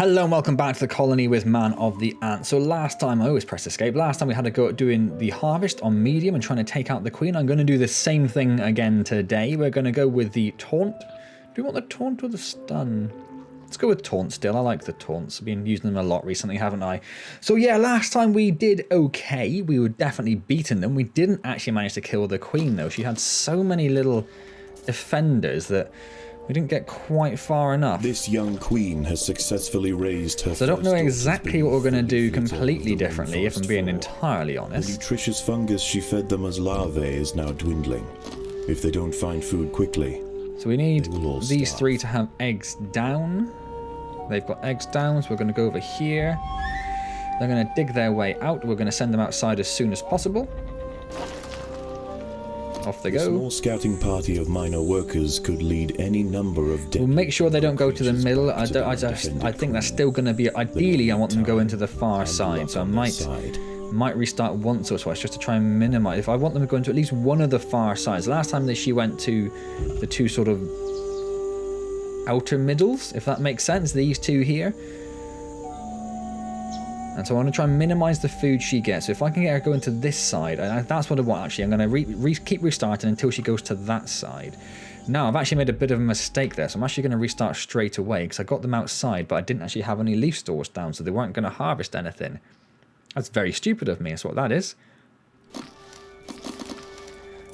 Hello and welcome back to the colony with Man of the Ant. So last time, I always press escape, last time we had to go at doing the harvest on medium and trying to take out the queen. I'm going to do the same thing again today. We're going to go with the taunt. Do we want the taunt or the stun? Let's go with taunt still. I like the taunts. I've been using them a lot recently, haven't I? So yeah, last time we did okay. We were definitely beating them. We didn't actually manage to kill the queen though. She had so many little defenders that we didn't get quite far enough. This young queen has successfully raised her. So I don't know exactly what we're going to do completely differently, if I'm being entirely honest. The nutritious fungus she fed them as larvae is now dwindling. If they don't find food quickly, so we need these three to have eggs down. They've got eggs down, so we're going to go over here. They're going to dig their way out. We're going to send them outside as soon as possible. Off they go. A small scouting party of minor workers could lead any number of. We'll make sure they don't go to the middle. I think that's still going to be. Ideally, I want them to go into the far side. So I might restart once or twice just to try and minimize. If I want them to go into at least one of the far sides. Last time she went to the two sort of outer middles, if that makes sense. These two here. And so I want to try and minimize the food she gets. So if I can get her going to this side, and that's what I want actually. I'm going to keep restarting until she goes to that side. Now I've actually made a bit of a mistake there. So I'm actually going to restart straight away because I got them outside, but I didn't actually have any leaf stores down. So they weren't going to harvest anything. That's very stupid of me. That's what that is.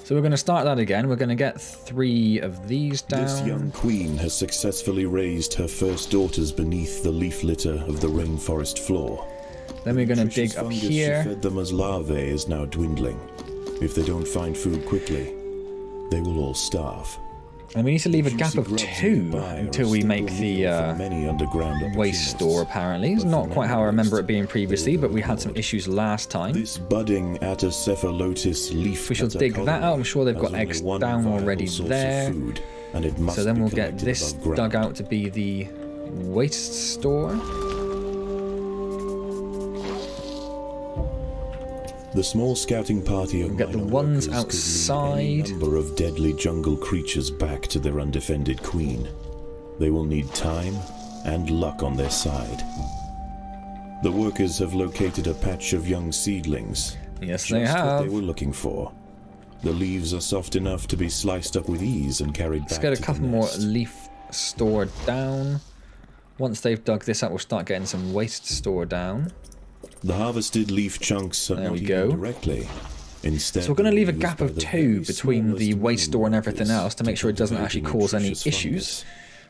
So we're going to start that again. We're going to get 3 of these down. This young queen has successfully raised her first daughters beneath the leaf litter of the rainforest floor. Then we're going to dig up here. She fed them as larvae is now dwindling. If they don't find food quickly, they will all starve. And we need to leave a gap of 2 until we make the waste store, apparently. It's not quite how I remember it being previously, but we had some issues last time. This budding Atacephalotis leaf. We shall dig that out. I'm sure they've got eggs down already there. So then we'll get this dug out to be the waste store. The small scouting party of get the ones outside. A number of deadly jungle creatures back to their undefended queen. They will need time and luck on their side. The workers have located a patch of young seedlings. Yes, they have. What they were looking for. The leaves are soft enough to be sliced up with ease and carried back. Let's get a couple more leaf stored down. Once they've dug this out, we'll start getting some waste store down. The harvested leaf chunks are not eaten directly. Instead, so we're going to leave a gap of 2 between the waste store and everything else to make sure it doesn't actually cause any issues,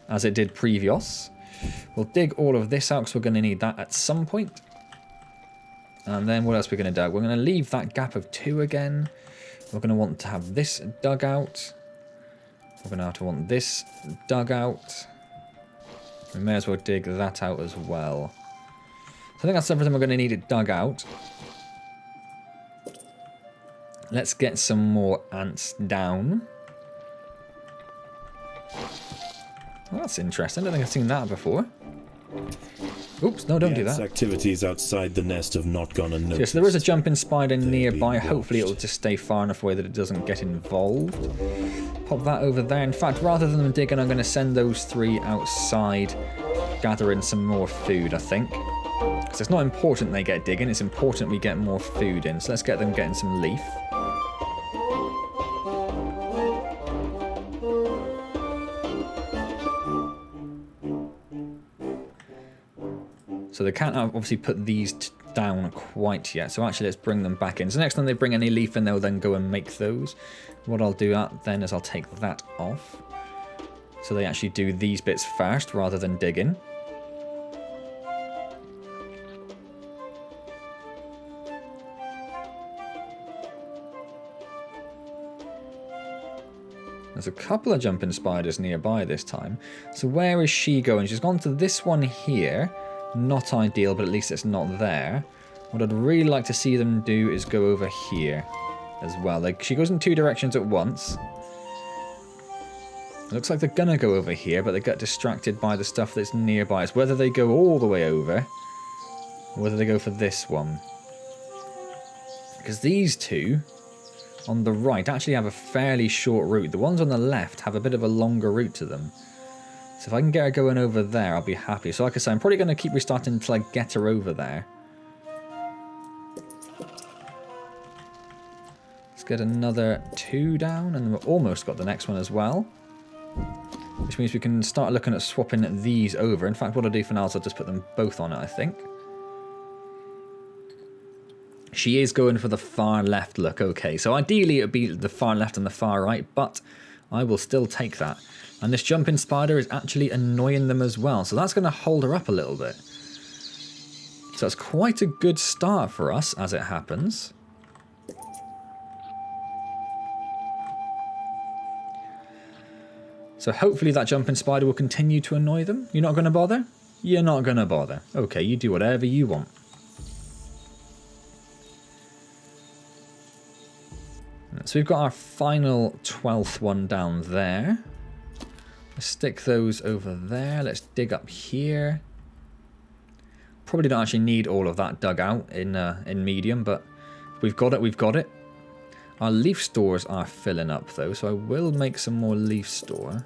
as it did previous. We'll dig all of this out because we're going to need that at some point. And then what else are we going to do? We're going to leave that gap of 2 again. We're going to want to have this dug out. We're going to have to want this dug out. We may as well dig that out as well. So I think that's everything we're going to need it dug out. Let's get some more ants down. Well, that's interesting. I don't think I've seen that before. Oops, no, don't do that. Activities outside the nest have not gone unnoticed. Yes, so there is a jumping spider nearby. Hopefully it'll just stay far enough away that it doesn't get involved. Pop that over there. In fact, rather than them digging, I'm going to send those 3 outside, gathering some more food, I think. Because it's not important they get digging, it's important we get more food in. So let's get them getting some leaf. So they can't obviously put these down quite yet. So actually let's bring them back in. So next time they bring any leaf in, they'll then go and make those. What I'll do then is I'll take that off. So they actually do these bits first rather than digging. There's a couple of jumping spiders nearby this time. So where is she going? She's gone to this one here. Not ideal, but at least it's not there. What I'd really like to see them do is go over here as well. She goes in 2 directions at once. It looks like they're going to go over here, but they get distracted by the stuff that's nearby. It's whether they go all the way over or whether they go for this one. Because these 2 on the right actually have a fairly short route. The ones on the left have a bit of a longer route to them. So if I can get her going over there, I'll be happy. So like I say, I'm probably going to keep restarting until I get her over there. Let's get another 2 down, and we've almost got the next one as well. Which means we can start looking at swapping these over. In fact, what I'll do for now is I'll just put them both on it, I think. She is going for the far left look. Okay, so ideally it would be the far left and the far right, but I will still take that. And this jumping spider is actually annoying them as well, so that's going to hold her up a little bit. So that's quite a good start for us, as it happens. So hopefully that jumping spider will continue to annoy them. You're not going to bother? You're not going to bother. Okay, you do whatever you want. So we've got our final 12th one down there. Let's stick those over there. Let's dig up here. Probably don't actually need all of that dug out in medium, but if we've got it, we've got it. Our leaf stores are filling up though, so I will make some more leaf store.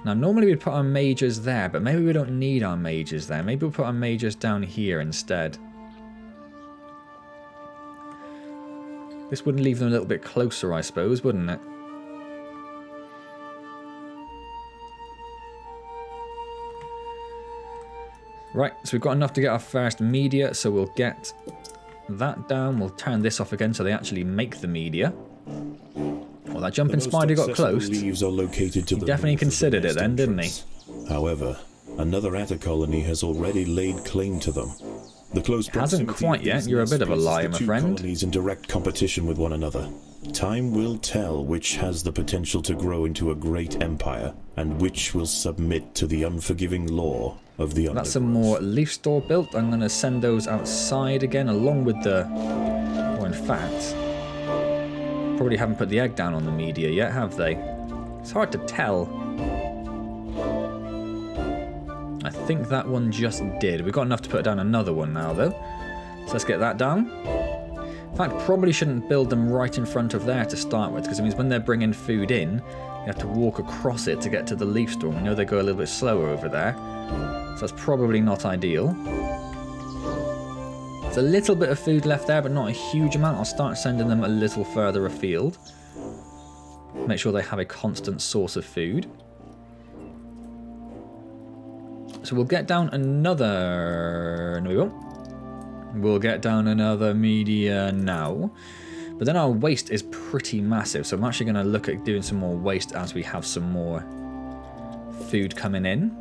Now normally we'd put our mages there, but maybe we don't need our mages there. Maybe we'll put our mages down here instead. This would leave them a little bit closer, I suppose, wouldn't it? Right, so we've got enough to get our first media, so we'll get that down. We'll turn this off again so they actually make the media. Well, that jumping spider got close. Leaves are located to He the definitely considered it then, didn't he? However, another atta colony has already laid claim to them. The close Hasn't quite yet. You're a bit of a liar, my friend. Colonies in direct competition with one another. Time will tell which has the potential to grow into a great empire, and which will submit to the unforgiving law of the Undergrowth. That's some more leaf store built. I'm going to send those outside again, along with the... Or in fact... Probably haven't put the egg down on the media yet, have they? It's hard to tell. I think that one just did. We've got enough to put down another one now, though. So let's get that down. In fact, probably shouldn't build them right in front of there to start with, because it means when they're bringing food in, you have to walk across it to get to the leaf store. We know they go a little bit slower over there, so that's probably not ideal. There's a little bit of food left there, but not a huge amount. I'll start sending them a little further afield. Make sure they have a constant source of food. So we'll get down another... No, we won't. We'll get down another media now. But then our waste is pretty massive, so I'm actually going to look at doing some more waste as we have some more food coming in.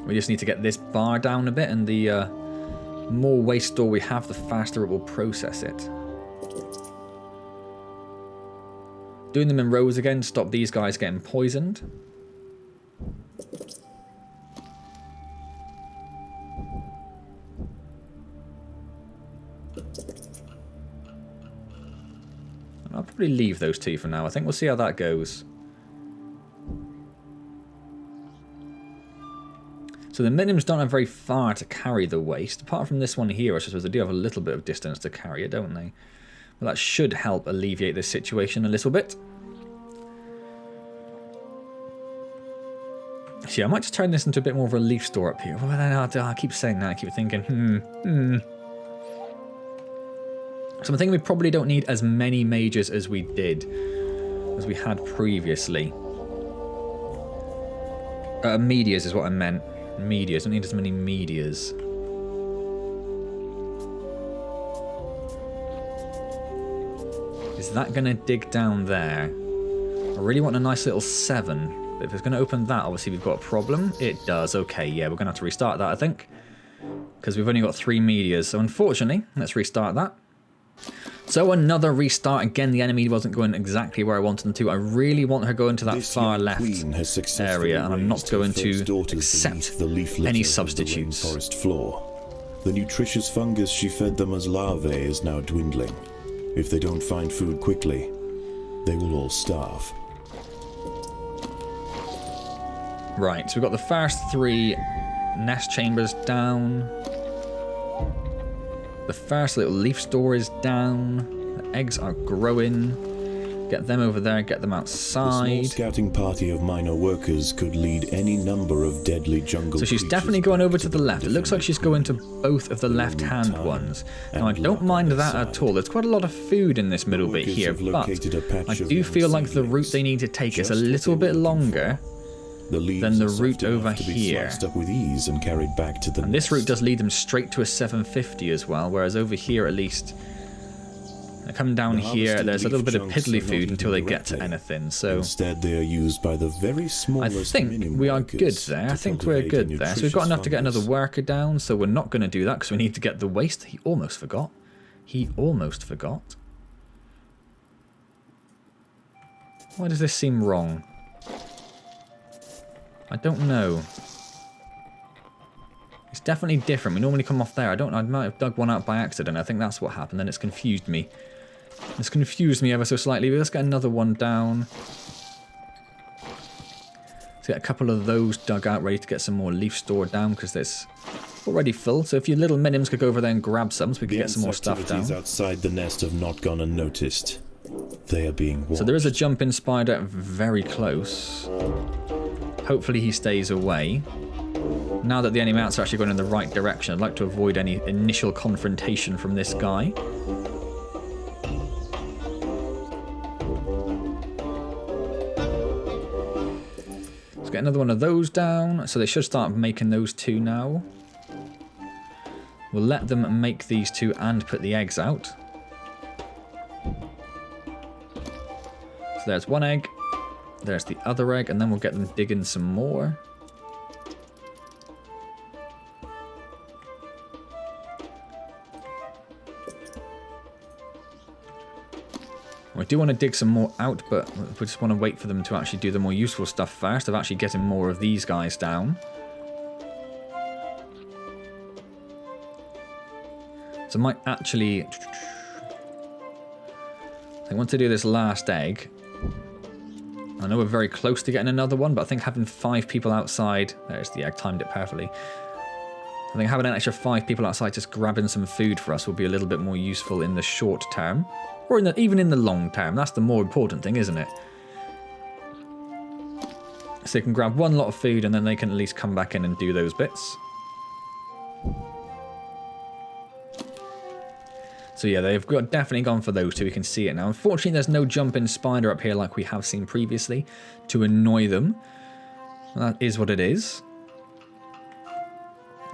We just need to get this bar down a bit, and the more waste store we have, the faster it will process it. Doing them in rows again, stop these guys getting poisoned. And I'll probably leave those two for now. I think we'll see how that goes. So the minims don't have very far to carry the waste. Apart from this one here, I suppose they do have a little bit of distance to carry it, don't they? Well, that should help alleviate this situation a little bit. See, I might just turn this into a bit more of a leaf store up here. Well, then I keep saying that. I keep thinking, So I'm thinking we probably don't need as many mages as we did, as we had previously. Medias is what I meant. Medias. Don't need as many medias. Is that going to dig down there? I really want a nice little 7. But if it's going to open that, obviously we've got a problem. It does. Okay, yeah, we're going to have to restart that, I think. Because we've only got 3 medias. So unfortunately, let's restart that. So another restart. Again, the enemy wasn't going exactly where I wanted them to. I really want her going to that far left area, and I'm not going to accept any substitutes. Forest floor. The nutritious fungus she fed them as larvae is now dwindling. If they don't find food quickly, they will all starve. Right, so we've got the first 3 nest chambers down. The first little leaf store is down. The eggs are growing. Get them over there, get them The small outside. scouting party of minor workers could lead any number of deadly jungle So she's creatures definitely going over to the the left. It looks like she's going to both of the left-hand ones. Now, I don't mind that at all. There's quite a lot of food in this middle bit here, but I do feel like the route they need to take is a little bit longer than the route over here. Up with ease and carried back to the And this route does lead them straight to a 750 as well, whereas over here at least, they come down here, there's a little bit of piddly food until they get to anything, so instead they are used by the very I smallest think we are good there. I think we're good there. So we've got enough to get another worker down, so we're not going to do that because we need to get the waste. He almost forgot. He almost forgot. Why does this seem wrong? I don't know. It's definitely different. We normally come off there. I might have dug one out by accident. I think that's what happened. Then it's confused me. It's confused me ever so slightly. Let's get another one down. Let's get a couple of those dug out, ready to get some more leaf stored down because there's already full. So if your little minims could go over there and grab some, so we could get some more stuff down. Outside the nest have not gone unnoticed. They are being watched. So there is a jumping spider very close. Hopefully he stays away. Now that the enemy ants are actually going in the right direction, I'd like to avoid any initial confrontation from this guy. Let's get another one of those down. So they should start making those two now. We'll let them make these two and put the eggs out. So there's one egg. There's the other egg, and then we'll get them digging some more. We do want to dig some more out, but we just want to wait for them to actually do the more useful stuff first, of actually getting more of these guys down. So I might actually... I want to do this last egg. I know we're very close to getting another one, but I think having 5 people outside... There's the egg, timed it perfectly. I think having an extra 5 people outside just grabbing some food for us will be a little bit more useful in the short term. Or even in the long term. That's the more important thing, isn't it? So they can grab one lot of food and then they can at least come back in and do those bits. So yeah, they've definitely gone for those two. We can see it now. Unfortunately, there's no jumping spider up here like we have seen previously to annoy them. That is what it is.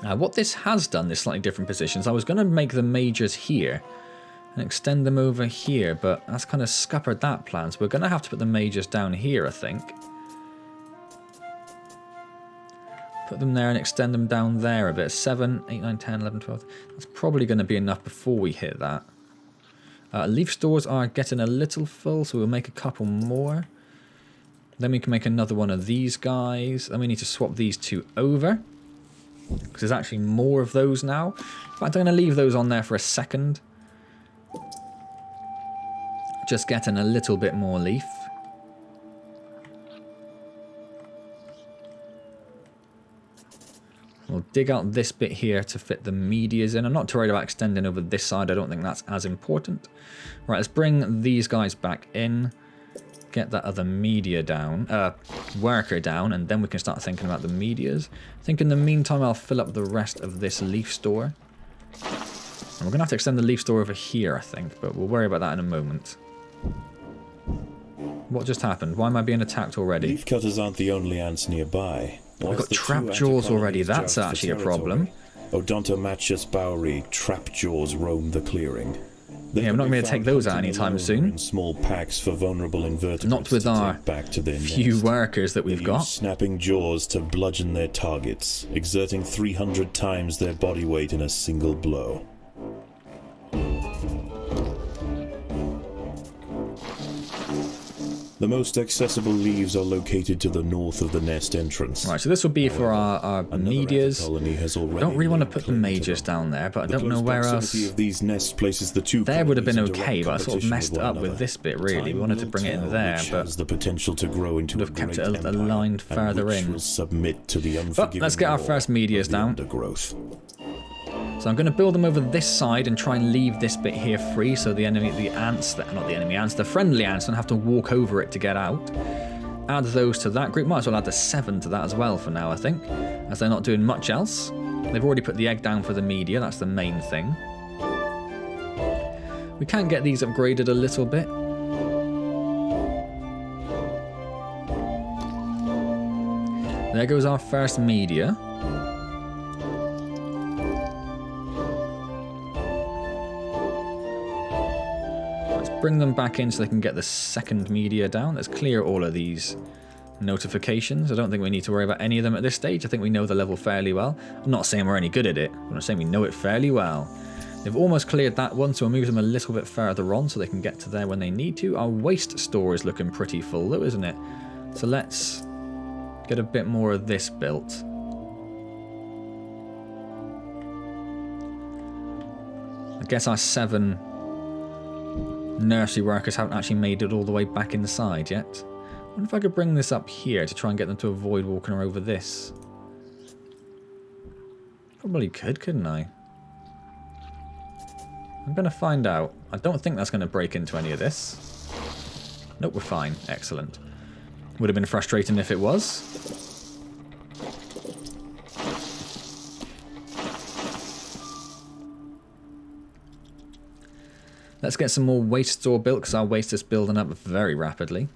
What this has done, this slightly different positions, I was going to make the majors here and extend them over here, but that's kind of scuppered that plan. So we're going to have to put the majors down here, I think. Put them there and extend them down there a bit. 7, 8, 9, 10, 11, 12. That's probably going to be enough before we hit that. Leaf stores are getting a little full, so we'll make a couple more. Then we can make another one of these guys. Then we need to swap these two over, because there's actually more of those now. In fact, I'm going to leave those on there for a second. Just getting a little bit more leaf. We'll dig out this bit here to fit the medias in. I'm not too worried about extending over this side. I don't think that's as important. Right, let's bring these guys back in. Get that other media down, worker down, and then we can start thinking about the medias. I think in the meantime I'll fill up the rest of this leaf store. And we're going to have to extend the leaf store over here, I think, but we'll worry about that in a moment. What just happened? Why am I being attacked already? Leaf cutters aren't the only ants nearby. We've got trap jaws already. That's actually a problem. Odontomachus bowery trap jaws roam the clearing. Yeah, we're not going to take those out anytime soon. In small packs for vulnerable invertebrates. Not with our back to their few nest. workers that we've got. Use snapping jaws to bludgeon their targets, exerting 300 times their body weight in a single blow. The most accessible leaves are located to the north of the nest entrance. Right, so this will be for our medias. I don't really want to put the majors down there, but I don't know where else. Of these nest places the two there would have been okay, but I sort of messed it up with this bit, really. We wanted to bring it in there, but the potential to grow into would have kept it aligned further in. Submit to the but let's get our first medias down. Undergrowth. So So I'm going to build them over this side and try and leave this bit here free so the enemy, the ants, not the enemy ants, the friendly ants don't have to walk over it to get out. Add those to that group. Might as well add the 7 to that as well for now, I think, as they're not doing much else. They've already put the egg down for the media, that's the main thing. We can get these upgraded a little bit. There goes our first media. Let's bring them back in so they can get the second media down. Let's clear all of these notifications. I don't think we need to worry about any of them at this stage. I think we know the level fairly well. I'm not saying we're any good at it, but I'm saying we know it fairly well. They've almost cleared that one, so we'll move them a little bit further on so they can get to there when they need to. Our waste store is looking pretty full though, isn't it? So let's get a bit more of this built. I guess our 7 nursery workers haven't actually made it all the way back inside yet. I wonder if I could bring this up here to try and get them to avoid walking over this. Probably could, couldn't I? I'm going to find out. I don't think that's going to break into any of this. Nope, we're fine. Excellent. Would have been frustrating if it was. Let's get some more waste store built because our waste is building up very rapidly.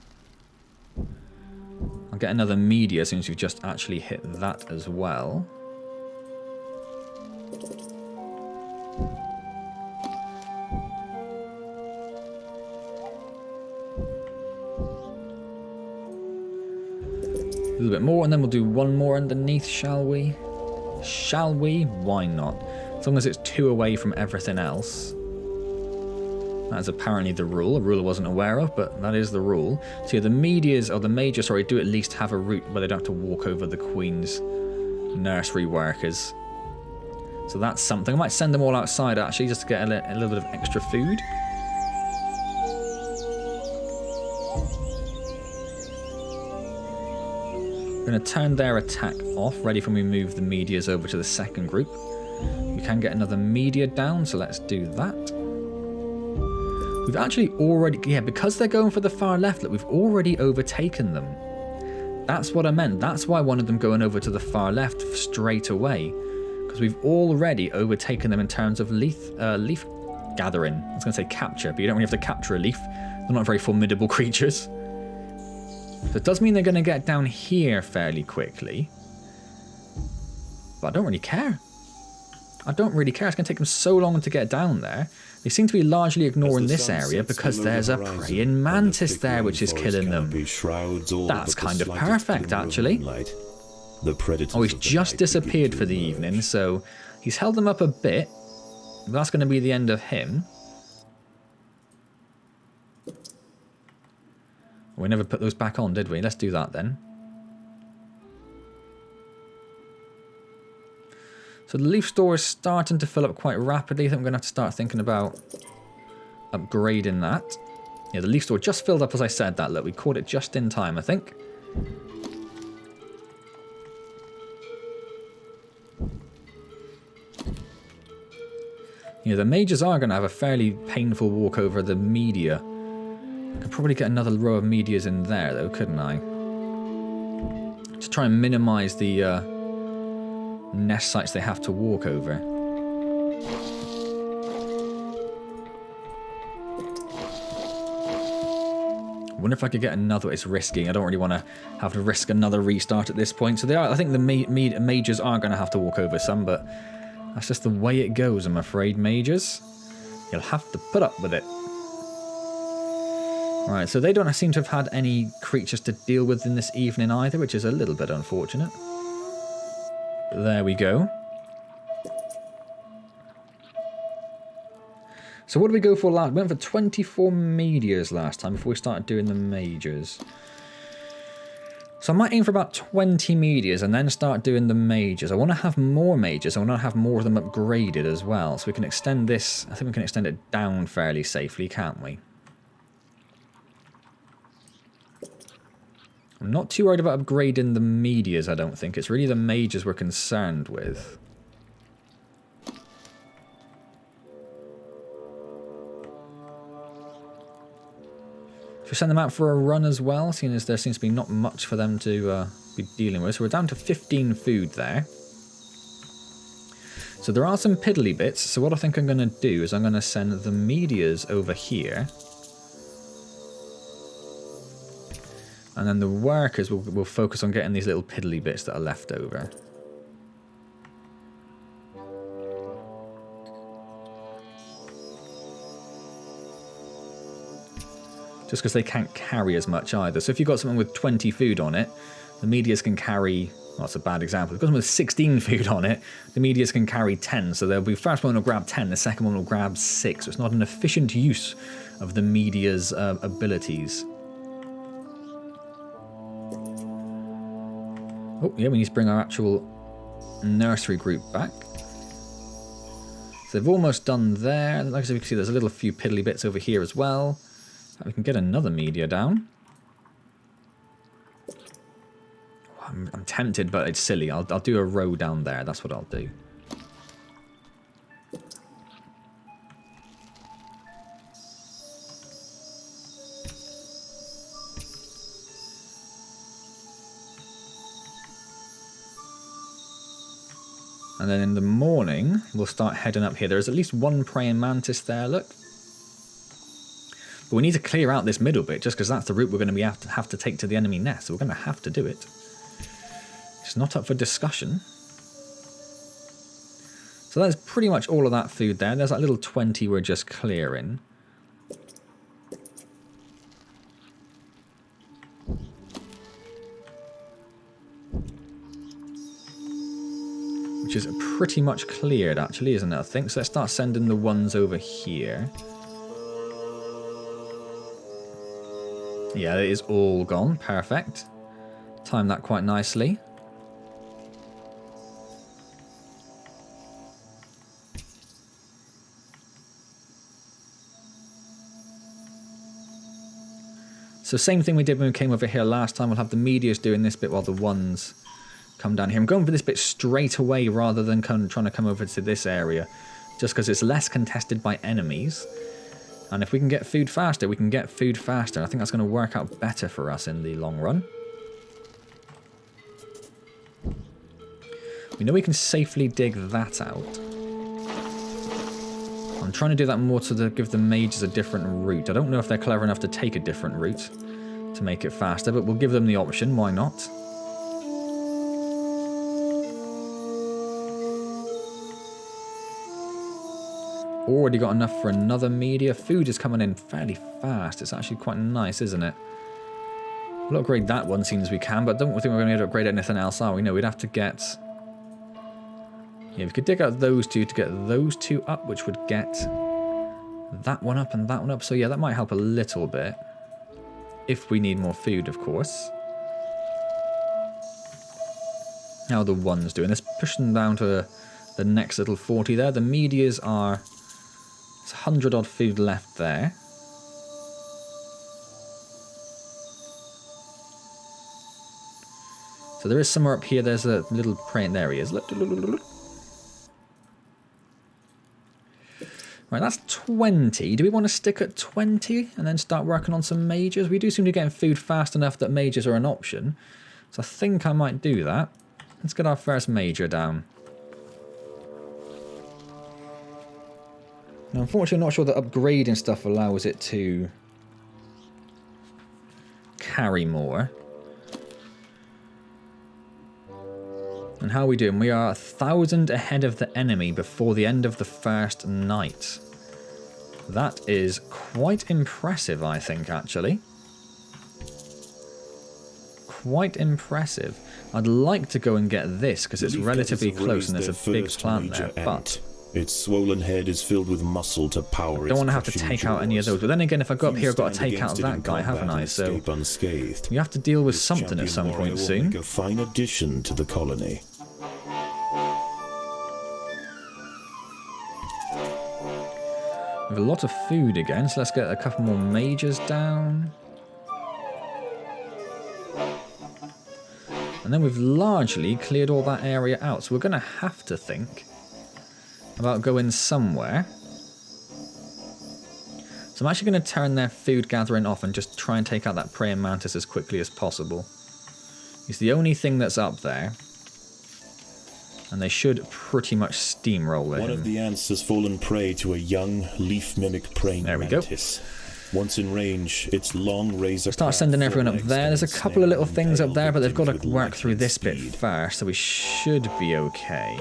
I'll get another media as soon as we've just actually hit that as well. A little bit more and then we'll do one more underneath, shall we? Shall we? Why not? As long as it's 2 away from everything else. That is apparently the rule. A rule I wasn't aware of, but that is the rule. So yeah, the medias, or the major, sorry, do at least have a route where they don't have to walk over the Queen's nursery workers. So that's something. I might send them all outside actually, just to get a little bit of extra food. We're going to turn their attack off, ready for when we move the medias over to the second group. We can get another media down, so let's do that. We've actually already, yeah, because they're going for the far left, look, we've already overtaken them. That's what I meant. That's why I wanted them going over to the far left straight away. Because we've already overtaken them in terms of leaf gathering. I was going to say capture, but you don't really have to capture a leaf. They're not very formidable creatures. So it does mean they're going to get down here fairly quickly. But I don't really care. I don't really care. It's going to take them so long to get down there. They seem to be largely ignoring this area because there's a praying mantis there which is killing them. That's kind of perfect, actually. Oh, he's just disappeared for the evening, so he's held them up a bit. That's going to be the end of him. We never put those back on, did we? Let's do that then. So the leaf store is starting to fill up quite rapidly. I think we're going to have to start thinking about upgrading that. Yeah, the leaf store just filled up as I said that. Look, we caught it just in time, I think. Yeah, the mages are going to have a fairly painful walk over the media. I could probably get another row of medias in there, though, couldn't I? To try and minimise the nest sites they have to walk over. I wonder if I could get another. It's risky. I don't really want to have to risk another restart at this point. So they are. I think the mages are going to have to walk over some, but that's just the way it goes, I'm afraid, mages. You'll have to put up with it. Alright, so they don't seem to have had any creatures to deal with in this evening either, which is a little bit unfortunate. But there we go. So what did we go for last? We went for 24 medias last time before we started doing the majors. So I might aim for about 20 medias and then start doing the majors. I want to have more majors. I want to have more of them upgraded as well. So we can extend this. I think we can extend it down fairly safely, can't we? I'm not too worried about upgrading the medias, I don't think. It's really the majors we're concerned with. Should we send them out for a run as well, seeing as there seems to be not much for them to be dealing with. So we're down to 15 food there. So there are some piddly bits. So what I think I'm going to do is I'm going to send the meteors over here. And then the workers will focus on getting these little piddly bits that are left over. Just because they can't carry as much either. So if you've got something with 20 food on it, the meteors can carry... Well, that's a bad example. If you've got something with 16 food on it, the meteors can carry 10. So there'll be the first one will grab 10, the second one will grab 6. So it's not an efficient use of the meteors' abilities. Oh, yeah, we need to bring our actual nursery group back. So they've almost done there. Like I said, we can see there's a little few piddly bits over here as well. We can get another meteor down. I'm tempted, but it's silly. I'll do a row down there. That's what I'll do. And then in the morning, we'll start heading up here. There's at least one praying mantis there, look. But we need to clear out this middle bit, just because that's the route we're going to have to take to the enemy nest. So we're going to have to do it. It's not up for discussion. So that's pretty much all of that food there. There's that little 20 we're just clearing. Which is pretty much cleared, actually, isn't it? I think. So let's start sending the ones over here. Yeah, it is all gone. Perfect. Timed that quite nicely. So same thing we did when we came over here last time. We'll have the meteors doing this bit while the ones come down here. I'm going for this bit straight away rather than trying to come over to this area. Just because it's less contested by enemies. And if we can get food faster, we can get food faster. I think that's going to work out better for us in the long run. We know we can safely dig that out. I'm trying to do that more to give the mages a different route. I don't know if they're clever enough to take a different route to make it faster, but we'll give them the option. Why not? Already got enough for another meteor. Food is coming in fairly fast. It's actually quite nice, isn't it? We'll upgrade that one, seeing as we can, but I don't think we're going to be able to upgrade anything else, are we? No, we'd have to get... Yeah, we could dig out those two to get those two up, which would get that one up and that one up. So yeah, that might help a little bit. If we need more food, of course. How are the ones doing? Let's push them down to the next little 40 there. The meteors are... It's 100 odd food left there. So there is somewhere up here. There's a little praying. There he is. Look. Right, that's 20. Do we want to stick at 20 and then start working on some mages? We do seem to be getting food fast enough that mages are an option. So I think I might do that. Let's get our first major down. Now, unfortunately, I'm not sure that upgrading stuff allows it to carry more. And how are we doing? We are 1,000 ahead of the enemy before the end of the first night. That is quite impressive, I think, actually. Quite impressive. I'd like to go and get this, because it's relatively close and there's a big plant there, but... Its swollen head is filled with muscle to power. I don't want to have to take out any of those. But then again, if I go up here, I've got to take out that guy, haven't I? So we have to deal with something at some point soon. Make a fine addition to the colony. We have a lot of food again, so let's get a couple more mages down. And then we've largely cleared all that area out, so we're going to have to think about going somewhere. So I'm actually going to turn their food gathering off and just try and take out that praying mantis as quickly as possible. It's the only thing that's up there. And they should pretty much steamroll it. One of the ants has fallen prey to a young leaf mimic praying mantis. Once in range, its long razor. Start sending everyone up there. There's a couple of little things up there, but they've got to work through this bit first, so we should be okay.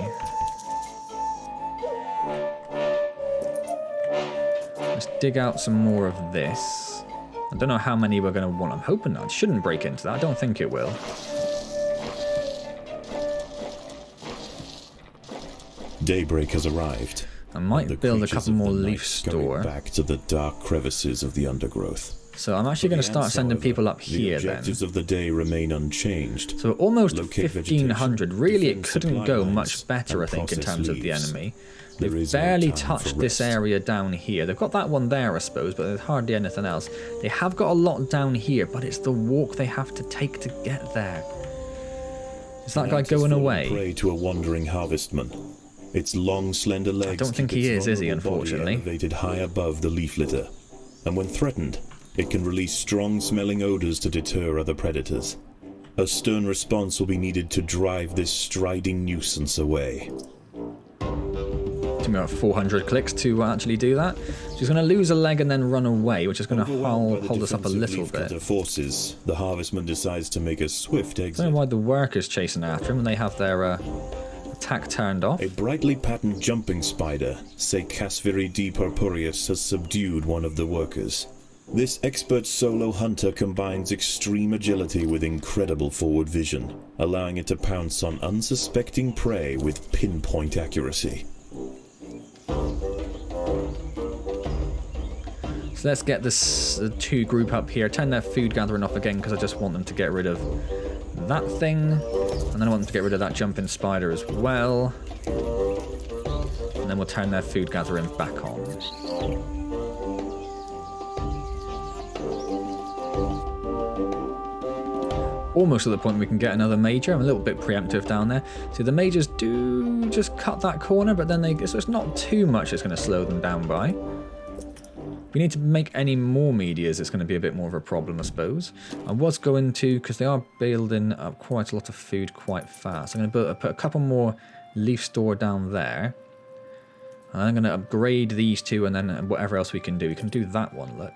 Let's dig out some more of this. I don't know how many we're going to want. I'm hoping that it shouldn't break into that. I don't think it will. Daybreak has arrived. I might build a couple more leaf store. Back to the dark crevices of the undergrowth. So I'm actually going to start sending people up here then. The objectives of the day remain unchanged. So almost 1,500. Really, it couldn't go much better, I think, in terms of the enemy. They've barely touched this area down here. They've got that one there, I suppose, but there's hardly anything else. They have got a lot down here, but it's the walk they have to take to get there. Is that guy going away? Prey to a wandering harvestman. Its long, slender legs. I don't think he is he, unfortunately? Elevated high above the leaf litter, and when threatened, it can release strong-smelling odors to deter other predators. A stern response will be needed to drive this striding nuisance away. Took me about 400 clicks to actually do that. She's going to lose a leg and then run away, which is going to hold us up a little bit. Forces, the harvestman decides to make a swift exit. I don't know why the workers chasing after him when they have their attack turned off. A brightly patterned jumping spider, Casviri D. purpureus, has subdued one of the workers. This expert solo hunter combines extreme agility with incredible forward vision, allowing it to pounce on unsuspecting prey with pinpoint accuracy. So let's get this two group up here, turn their food gathering off again because I just want them to get rid of that thing, and then I want them to get rid of that jumping spider as well, and then we'll turn their food gathering back on. Almost at the point we can get another major. I'm a little bit preemptive down there. See, the majors do just cut that corner, but then so it's not too much it's going to slow them down by. If we need to make any more meteors, it's going to be a bit more of a problem, I suppose. I was going to, because they are building up quite a lot of food quite fast, I'm going to put a couple more leaf store down there. And I'm going to upgrade these two, and then whatever else we can do. We can do that one, look.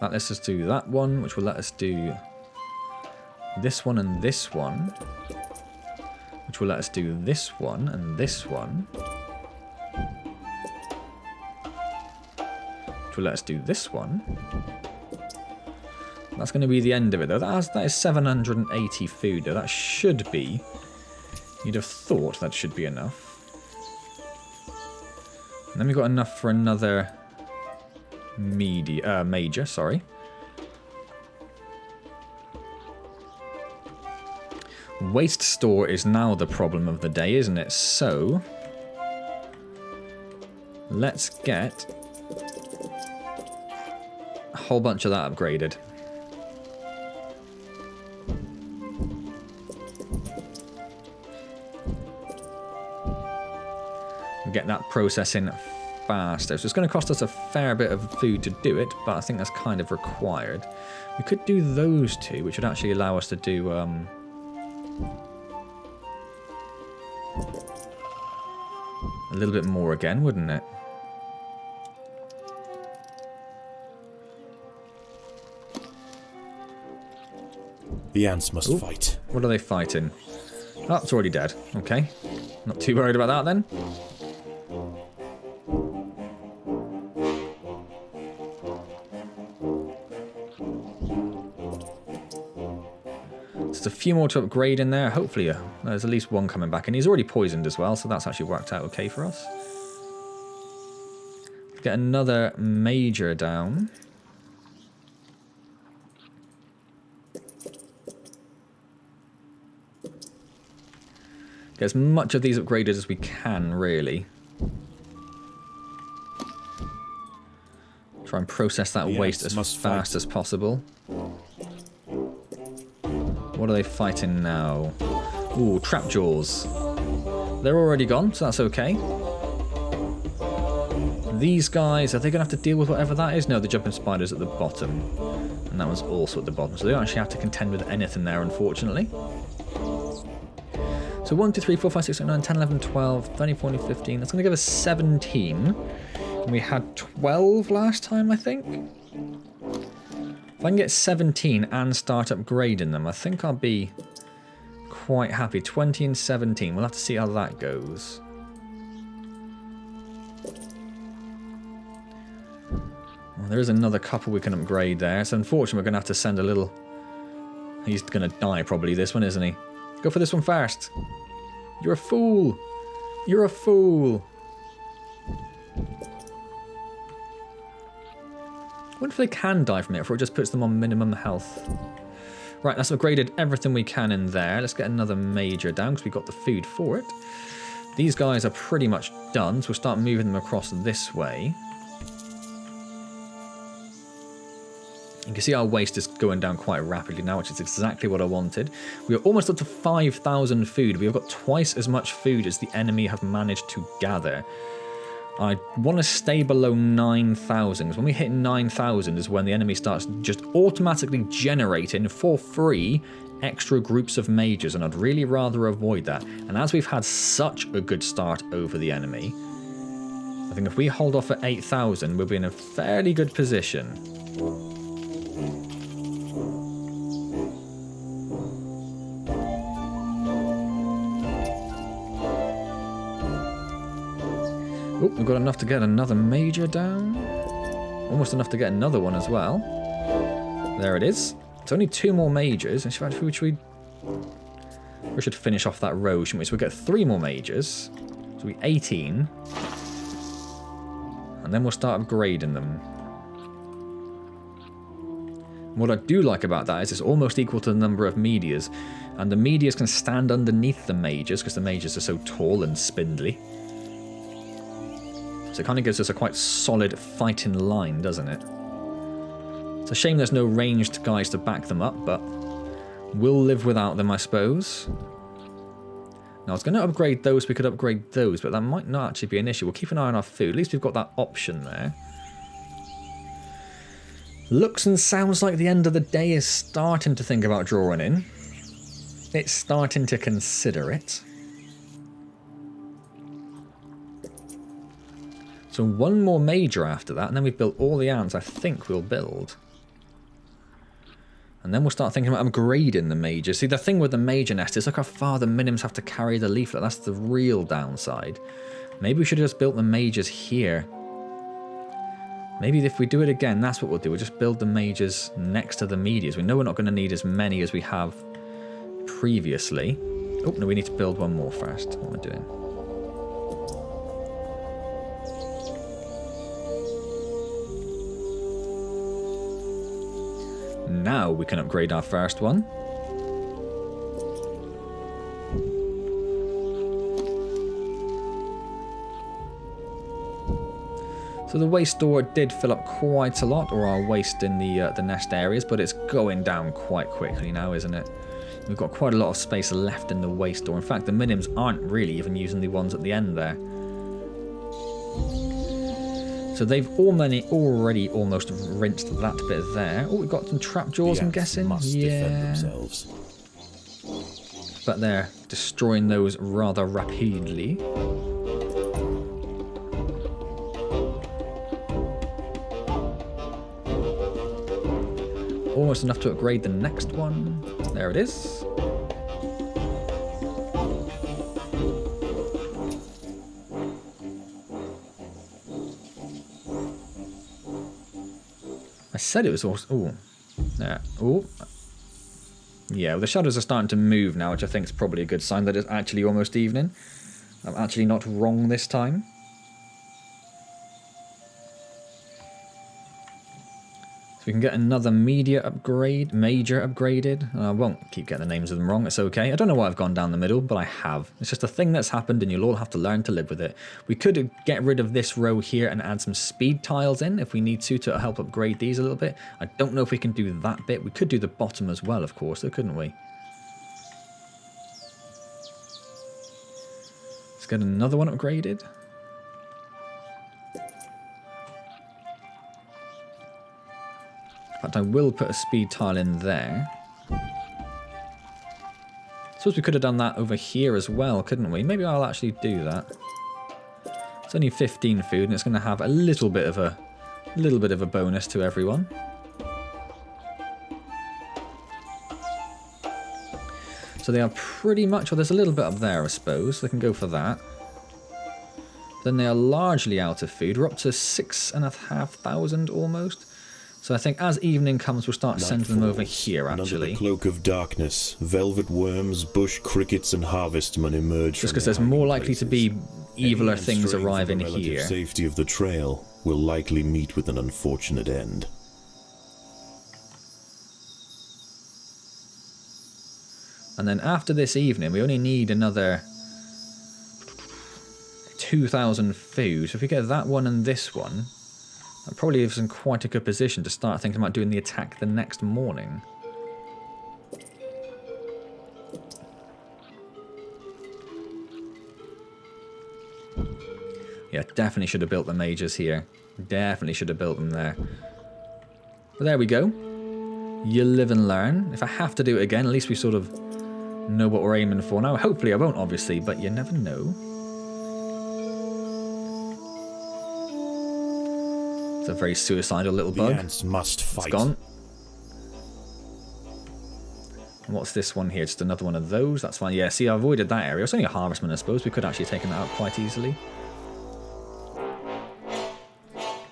That lets us do that one, which will let us do this one and this one, which will let us do this one and this one, which will let us do this one. That's going to be the end of it, though. That is 780 food, though. That should be... You'd have thought that should be enough. And then we've got enough for another major, sorry. Waste store is now the problem of the day, isn't it? So, let's get a whole bunch of that upgraded. Get that processing faster. So it's going to cost us a fair bit of food to do it, but I think that's kind of required. We could do those two, which would actually allow us to do a little bit more again, wouldn't it? The ants must fight. What are they fighting? Oh, it's already dead. Okay. Not too worried about that then. There's a few more to upgrade in there. Hopefully there's at least one coming back. And he's already poisoned as well, so that's actually worked out okay for us. Let's get another major down. Get as much of these upgraded as we can, really. Try and process that waste as fast as possible. What are they fighting now? Ooh, trap jaws. They're already gone, so that's okay. These guys, are they going to have to deal with whatever that is? No, the jumping spiders at the bottom. And that was also at the bottom. So they don't actually have to contend with anything there, unfortunately. So 1, 2, 3, 4, 5, 6, 7, 8, 9, 10, 11, 12, 13, 14, 15. That's going to give us 17. And we had 12 last time, I think. If I can get 17 and start upgrading them, I think I'll be quite happy. 20 and 17. We'll have to see how that goes. Well, there is another couple we can upgrade there. So unfortunately, we're going to have to send a little... He's going to die probably, this one, isn't he? Go for this one first. You're a fool. You're a fool. I wonder if they can die from it, or it just puts them on minimum health. Right, that's upgraded everything we can in there. Let's get another major down, because we've got the food for it. These guys are pretty much done, so we'll start moving them across this way. You can see our waste is going down quite rapidly now, which is exactly what I wanted. We are almost up to 5,000 food. We have got twice as much food as the enemy have managed to gather. I want to stay below 9,000, because when we hit 9,000 is when the enemy starts just automatically generating for free extra groups of mages, and I'd really rather avoid that. And as we've had such a good start over the enemy, I think if we hold off at 8,000, we'll be in a fairly good position. Oh, we've got enough to get another major down. Almost enough to get another one as well. There it is. It's only 2 more majors. In fact, we should finish off that row, shouldn't we? So we get 3 more majors. So we 18. And then we'll start upgrading them. What I do like about that is it's almost equal to the number of meteors. And the meteors can stand underneath the majors, because the majors are so tall and spindly. So it kind of gives us a quite solid fighting line, doesn't it? It's a shame there's no ranged guys to back them up, but we'll live without them, I suppose. Now, I was going to upgrade those. We could upgrade those, but that might not actually be an issue. We'll keep an eye on our food. At least we've got that option there. Looks and sounds like the end of the day is starting to think about drawing in. It's starting to consider it. So 1 more major after that, and then we've built all the ants I think we'll build. And then we'll start thinking about upgrading the major. See, the thing with the major nest is look how far the minims have to carry the leaflet. That's the real downside. Maybe we should have just built the majors here. Maybe if we do it again, that's what we'll do. We'll just build the majors next to the medias. We know we're not going to need as many as we have previously. Oh, no, we need to build 1 more first. What am I doing? Now we can upgrade our first one. So the waste store did fill up quite a lot, or our waste in the nest areas, but it's going down quite quickly now, isn't it? We've got quite a lot of space left in the waste store. In fact, the minims aren't really even using the ones at the end there. So they've already almost rinsed that bit there. Oh, we've got some trap jaws, I'm guessing. Must defend themselves. But they're destroying those rather rapidly. Almost enough to upgrade the next one. There it is. I said it was also... Ooh. Yeah. Ooh. Yeah, well, the shadows are starting to move now, which I think is probably a good sign that it's actually almost evening. I'm actually not wrong this time. So we can get another major upgraded. I won't keep getting the names of them wrong, it's okay. I don't know why I've gone down the middle, but I have. It's just a thing that's happened and you'll all have to learn to live with it. We could get rid of this row here and add some speed tiles in if we need to help upgrade these a little bit. I don't know if we can do that bit. We could do the bottom as well, of course, though, couldn't we? Let's get another one upgraded. In fact, I will put a speed tile in there. Suppose we could have done that over here as well, couldn't we? Maybe I'll actually do that. It's only 15 food, and it's going to have a little bit of a bonus to everyone. So they are pretty much, well, there's a little bit up there, I suppose. They can go for that. Then they are largely out of food. We're up to 6,500 almost. So I think as evening comes, we'll start sending them over here, actually. Under the cloak of darkness, velvet worms, bush crickets, and harvestmen emerge. Just because there's more likely to be eviler things arriving here. The safety of the trail will likely meet with an unfortunate end. And then after this evening, we only need another 2,000 food. So if we get that one and this one, that probably leaves us in quite a good position to start thinking about doing the attack the next morning. Yeah, definitely should have built the mages here. Definitely should have built them there. But there we go. You live and learn. If I have to do it again, at least we sort of know what we're aiming for now. Hopefully I won't, obviously, but you never know. It's a very suicidal little bug. The ants must fight. It's gone. And what's this one here? Just another one of those. That's fine. Yeah, see, I avoided that area. It's only a harvestman, I suppose. We could actually have taken that out quite easily.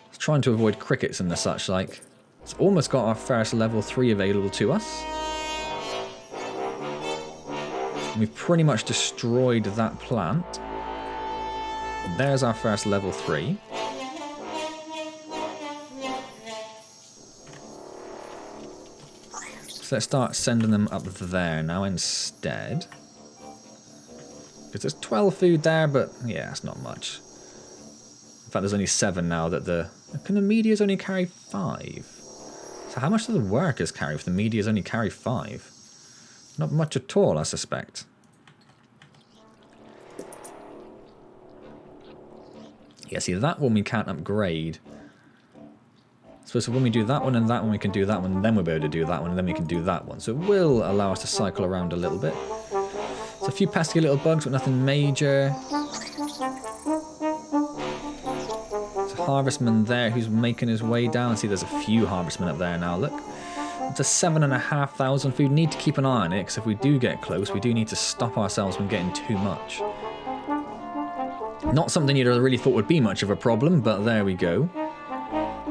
It's trying to avoid crickets and the such like. It's almost got our first level 3 available to us. And we've pretty much destroyed that plant. There's our first level 3. So let's start sending them up there now instead. Because there's 12 food there, but yeah, it's not much. In fact, there's only 7 now that the... Can the medias only carry 5? So how much do the workers carry if the medias only carry 5? Not much at all, I suspect. Yeah, see, that one we can't upgrade. So when we do that one and that one, we can do that one, and then we'll be able to do that one, and then we can do that one. So it will allow us to cycle around a little bit. So a few pesky little bugs, but nothing major. There's a harvestman there who's making his way down. See, there's a few harvestmen up there now, look. It's a 7,500 food. Need to keep an eye on it, because if we do get close, we do need to stop ourselves from getting too much. Not something you'd really thought would be much of a problem, but there we go.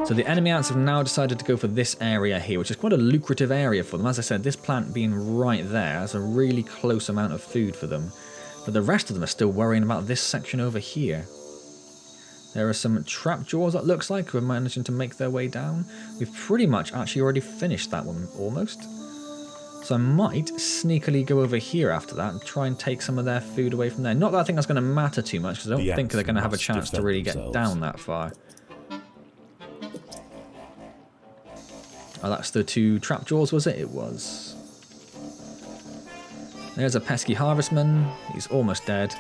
So the enemy ants have now decided to go for this area here, which is quite a lucrative area for them. As I said, this plant being right there, that's a really close amount of food for them. But the rest of them are still worrying about this section over here. There are some trap jaws, that looks like, who are managing to make their way down. We've pretty much actually already finished that one, almost. So I might sneakily go over here after that and try and take some of their food away from there. Not that I think that's going to matter too much, because I don't think they're going to have a chance to really get down that far. Oh, that's the 2 trap jaws, was it? It was. There's a pesky harvestman. He's almost dead.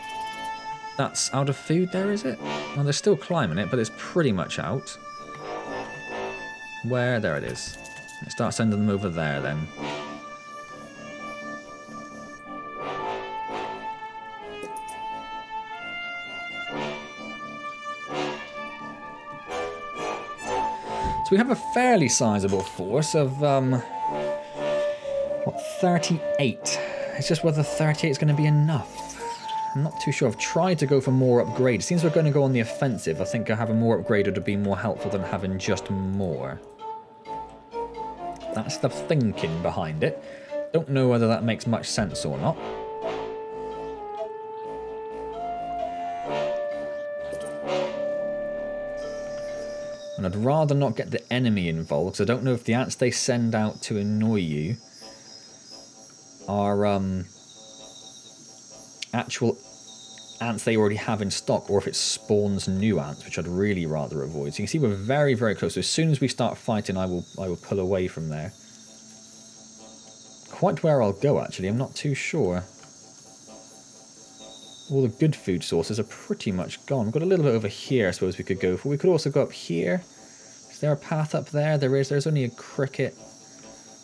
That's out of food there, is it? Well, they're still climbing it, but it's pretty much out. Where? There it is. Let's start sending them over there then. So we have a fairly sizable force of, what, 38. It's just whether 38 is going to be enough. I'm not too sure. I've tried to go for more upgrade. It seems we're going to go on the offensive. I think having more upgraded would be more helpful than having just more. That's the thinking behind it. Don't know whether that makes much sense or not. And I'd rather not get the enemy involved, because I don't know if the ants they send out to annoy you are actual ants they already have in stock, or if it spawns new ants, which I'd really rather avoid. So you can see we're very, very close. So as soon as we start fighting, I will pull away from there. Quite where I'll go, actually, I'm not too sure. all the good food sources are pretty much gone. We've got a little bit over here I suppose we could go for. We could also go up here. Is there a path up there? There is. There's only a cricket.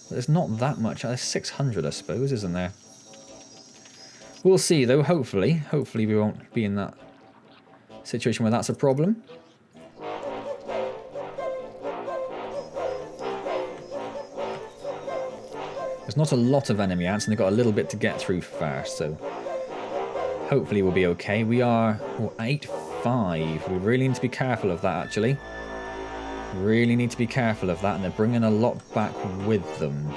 There's not that much. There's 600 I suppose, isn't there? We'll see though, hopefully. Hopefully we won't be in that situation where that's a problem. There's not a lot of enemy ants and they've got a little bit to get through first, so hopefully we'll be okay. We are 8-5. We really need to be careful of that actually. Really need to be careful of that, and they're bringing a lot back with them.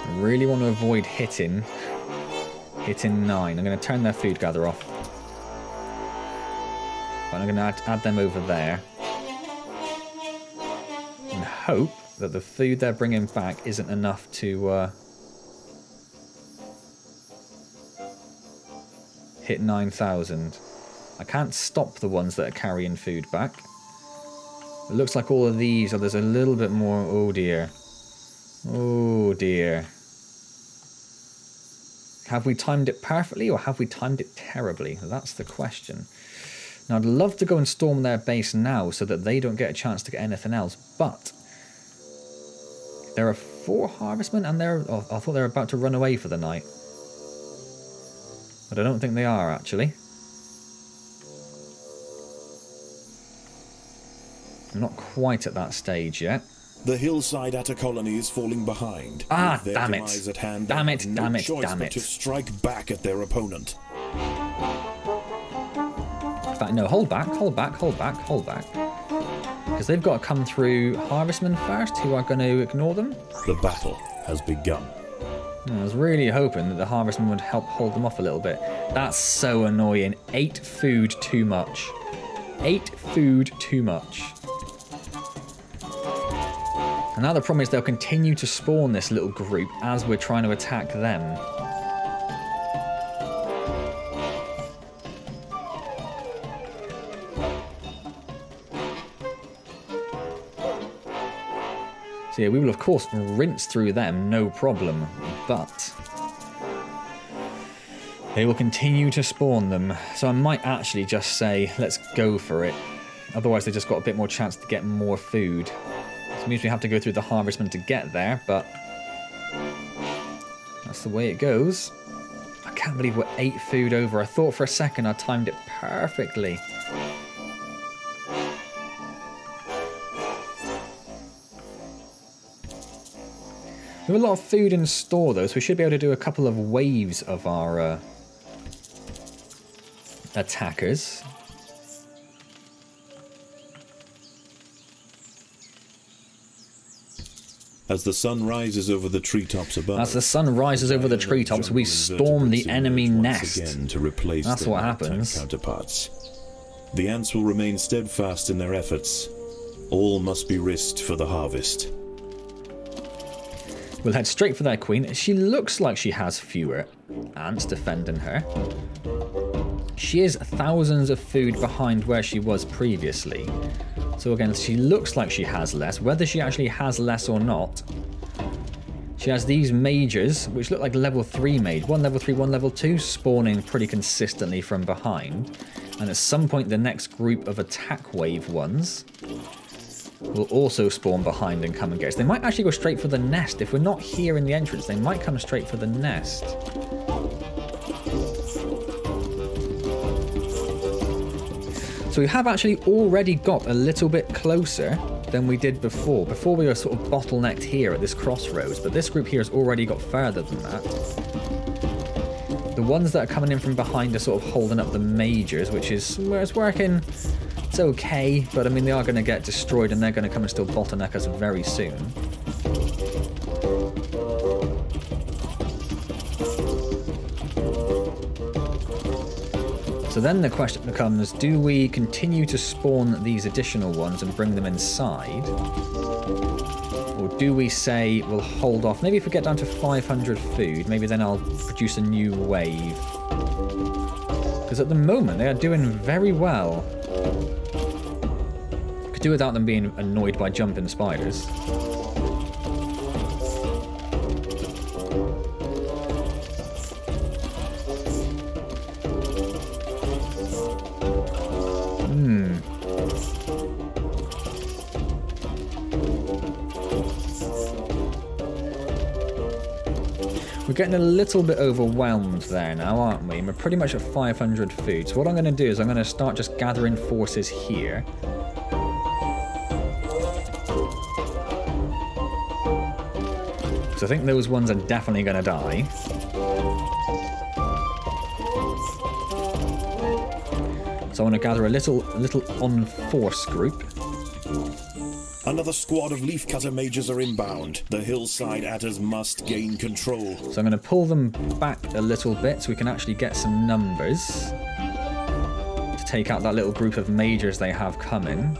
I really want to avoid hitting 9. I'm going to turn their food gather off. But I'm going to add them over there. And hope that the food they're bringing back isn't enough to hit 9,000. I can't stop the ones that are carrying food back. It looks like all of these, there's a little bit more. Oh dear. Oh dear. Have we timed it perfectly or have we timed it terribly? That's the question. Now I'd love to go and storm their base now so that they don't get a chance to get anything else, but there are 4 harvestmen and I thought they were about to run away for the night. But I don't think they are actually. I'm not quite at that stage yet. The hillside atta colony is falling behind. Ah, damn it. At hand, damn it, no damn it, choice damn but it. to strike back at their opponent. In fact, no, hold back, hold back, hold back, hold back. Because they've got to come through harvestmen first, who are going to ignore them. The battle has begun. I was really hoping that the harvestmen would help hold them off a little bit. That's so annoying. 8 food too much. 8 food too much. And now the problem is they'll continue to spawn this little group as we're trying to attack them. So yeah, we will of course rinse through them, no problem, but they will continue to spawn them. So I might actually just say, let's go for it. Otherwise they just got a bit more chance to get more food. It means we have to go through the harvestman to get there, but that's the way it goes. I can't believe we're 8 food over. I thought for a second I timed it perfectly. We have a lot of food in store though, so we should be able to do a couple of waves of our attackers. As the sun rises over the treetops above. As the sun rises over the treetops, we storm the enemy nest. Again to replace That's what happens. Counterparts. The ants will remain steadfast in their efforts. All must be risked for the harvest. We'll head straight for their queen. She looks like she has fewer ants defending her. She is thousands of food behind where she was previously. So again, she looks like she has less. Whether she actually has less or not, she has these mages, which look like level 3 mage. One level 3, one level 2, spawning pretty consistently from behind. And at some point, the next group of attack wave ones will also spawn behind and come and get us. They might actually go straight for the nest. If we're not here in the entrance, they might come straight for the nest. So we have actually already got a little bit closer than we did before. Before we were sort of bottlenecked here at this crossroads, but this group here has already got further than that. The ones that are coming in from behind are sort of holding up the majors, which is where it's working. It's okay, but I mean they are going to get destroyed and they're going to come and still bottleneck us very soon. So then the question becomes, do we continue to spawn these additional ones and bring them inside? Or do we say we'll hold off? Maybe if we get down to 500 food, maybe then I'll produce a new wave. Because at the moment they are doing very well. Could do without them being annoyed by jumping spiders. We're getting a little bit overwhelmed there now, aren't we? We're pretty much at 500 food. So what I'm going to do is I'm going to start just gathering forces here. So I think those ones are definitely going to die. So I want to gather a little on force group. Another squad of leafcutter mages are inbound. The hillside atters must gain control. So I'm going to pull them back a little bit so we can actually get some numbers to take out that little group of mages they have coming.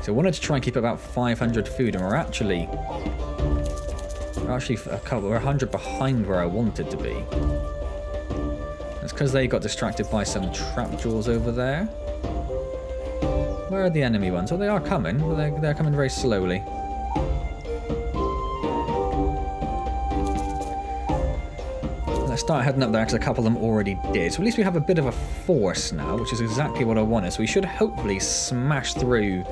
So I wanted to try and keep about 500 food, and we're actually we're 100 behind where I wanted to be. It's because they got distracted by some trapjaws over there. Where are the enemy ones? Oh, they are coming, but they're coming very slowly. Let's start heading up there because a couple of them already did. So at least we have a bit of a force now, which is exactly what I wanted. So we should hopefully smash through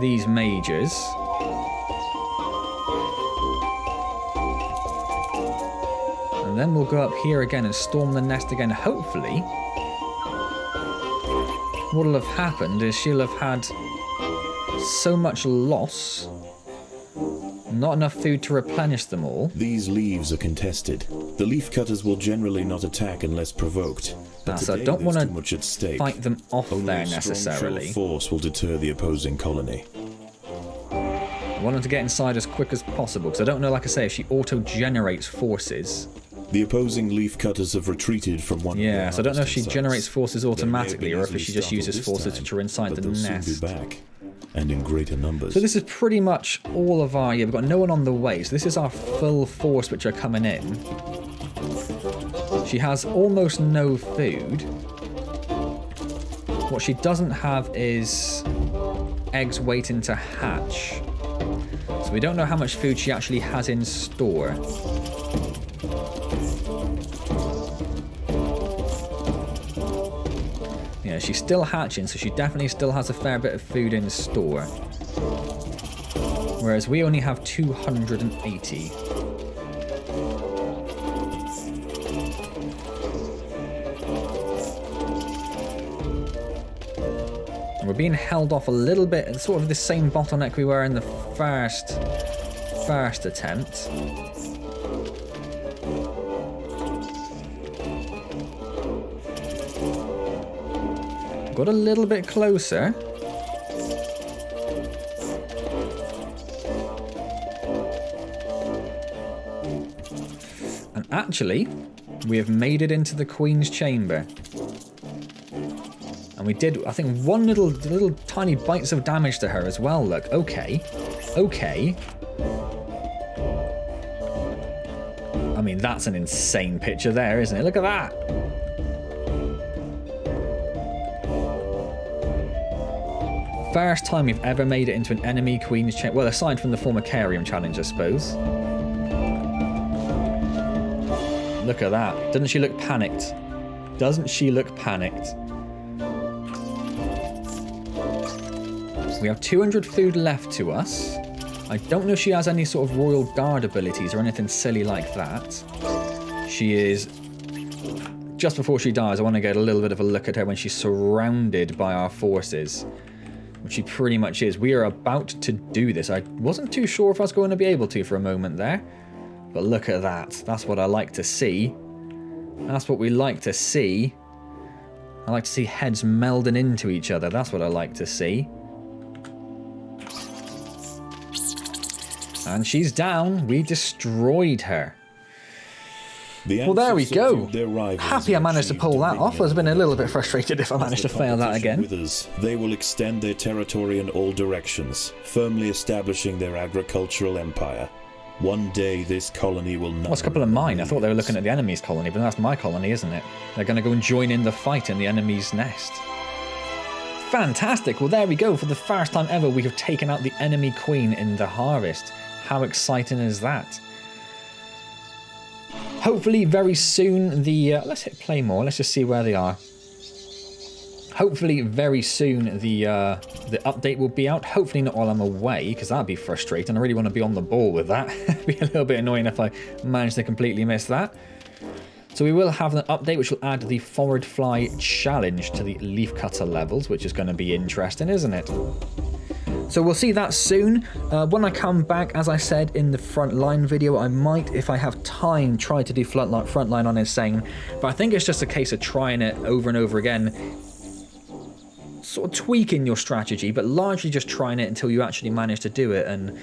these mages. And then we'll go up here again and storm the nest again, hopefully. What'll have happened is she'll have had so much loss, not enough food to replenish them all. These leaves are contested. The leafcutters will generally not attack unless provoked. But so I don't want to fight them off Only there a strong necessarily. show of force will deter the opposing colony. I want them to get inside as quick as possible because I don't know, like I say, if she auto-generates forces. The opposing leafcutters have retreated from one. Yeah, so I don't know if she sites. generates forces automatically or if easily she just uses startled forces this to inside but the they'll nest. soon be back, and in greater numbers. So this is pretty much all of our... Yeah, we've got no one on the way. So this is our full force which are coming in. She has almost no food. What she doesn't have is eggs waiting to hatch. So we don't know how much food she actually has in store. Yeah, she's still hatching, so she definitely still has a fair bit of food in store. Whereas we only have 280. And we're being held off a little bit, sort of the same bottleneck we were in the first attempt. Got a little bit closer. And actually, we have made it into the Queen's chamber. And we did, I think, one little tiny bites of damage to her as well. Look, okay. Okay. I mean, that's an insane picture there, isn't it? Look at that. First time we've ever made it into an enemy Queen's chamber. Well, aside from the former Carium challenge, I suppose. Look at that. Doesn't she look panicked? Doesn't she look panicked? We have 200 food left to us. I don't know if she has any sort of Royal Guard abilities or anything silly like that. She is... Just before she dies, I want to get a little bit of a look at her when she's surrounded by our forces. Which she pretty much is. We are about to do this. I wasn't too sure if I was going to be able to for a moment there. But look at that. That's what I like to see. That's what we like to see. I like to see heads melding into each other. That's what I like to see. And she's down. We destroyed her. Well, there we go. Happy I managed to pull that off. I've been a little bit frustrated if I managed to fail that again. They will extend their territory in all directions, firmly establishing their agricultural empire. One day this colony will not... What's a couple of mine? I thought they were looking at the enemy's colony, but that's my colony, isn't it? They're going to go and join in the fight in the enemy's nest. Fantastic. Well, there we go. For the first time ever, we have taken out the enemy queen in the harvest. How exciting is that? Hopefully very soon let's hit play more. Let's just see where they are. Hopefully very soon the update will be out. Hopefully not while I'm away, because that'd be frustrating. I really want to be on the ball with that. It'd be a little bit annoying if I managed to completely miss that. So we will have an update which will add the forward fly challenge to the leaf cutter levels, which is going to be interesting, isn't it? So we'll see that soon. When I come back, as I said in the frontline video, I might, if I have time, try to do frontline on Insane. But I think it's just a case of trying it over and over again. Sort of tweaking your strategy, but largely just trying it until you actually manage to do it. And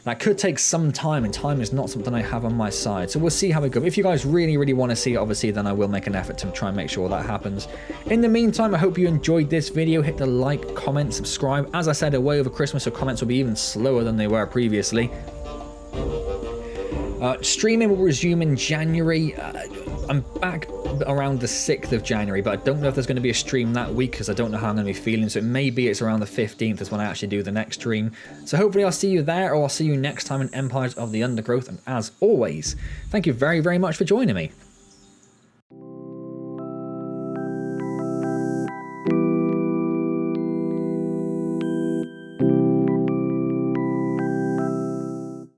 that could take some time, and time is not something I have on my side. So we'll see how it goes. If you guys really, really want to see it, obviously, then I will make an effort to try and make sure that happens. In the meantime, I hope you enjoyed this video. Hit the like, comment, subscribe. As I said, away over Christmas, so comments will be even slower than they were previously. Streaming will resume in January. I'm back around the 6th of January, but I don't know if there's going to be a stream that week because I don't know how I'm going to be feeling. So maybe it's around the 15th is when I actually do the next stream. So hopefully I'll see you there, or I'll see you next time in Empires of the Undergrowth. And as always, thank you very, very much for joining me.